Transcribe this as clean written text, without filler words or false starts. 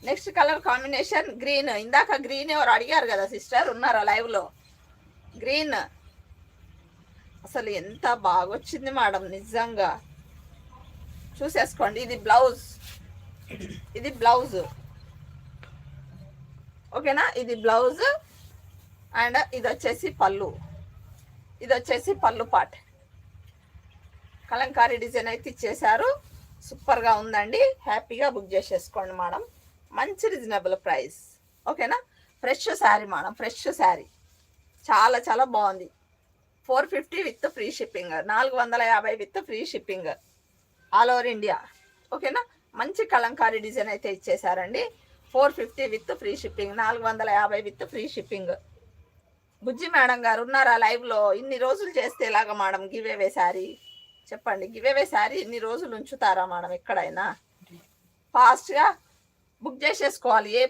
Next colour combination green. ఇందాక green ఎవరు అడిగారు కదా సిస్టర్, ఉన్నారా లైవ్లో? గ్రీన్ అసలు ఎంత బాగా వచ్చింది మేడం, నిజంగా చూసేసుకోండి. ఇది బ్లౌజ్, ఇది బ్లౌజ్, ఓకేనా? ఇది బ్లౌజ్ అండ్ ఇది వచ్చేసి పళ్ళు, ఇది వచ్చేసి పళ్ళు పాట్. కలంకారీ డిజైన్ అయితే ఇచ్చేసారు, సూపర్గా ఉందండి. హ్యాపీగా బుక్ చేసేసుకోండి మేడం, మంచి రీజనబుల్ ప్రైస్, ఓకేనా? Fresh sari madam, fresh sari, చాలా చాలా బాగుంది. 450 with free shipping, 450 with free shipping all over India, ఓకేనా? మంచి కలంకారీ డిజైన్ అయితే ఇచ్చేసారండి. 450 with free shipping, 450 with free shipping. Bujji madam గారు ఉన్నారా లైవ్లో? ఇన్ని రోజులు చేస్తే ఎలాగ మేడం గివ్ అవే శారీ? చెప్పండి, గివ్ అవే శారీ ఇన్ని రోజులు ఉంచుతారా మేడం ఎక్కడైనా? ఫాస్ట్గా బుక్ చేసేసుకోవాలి. ఏ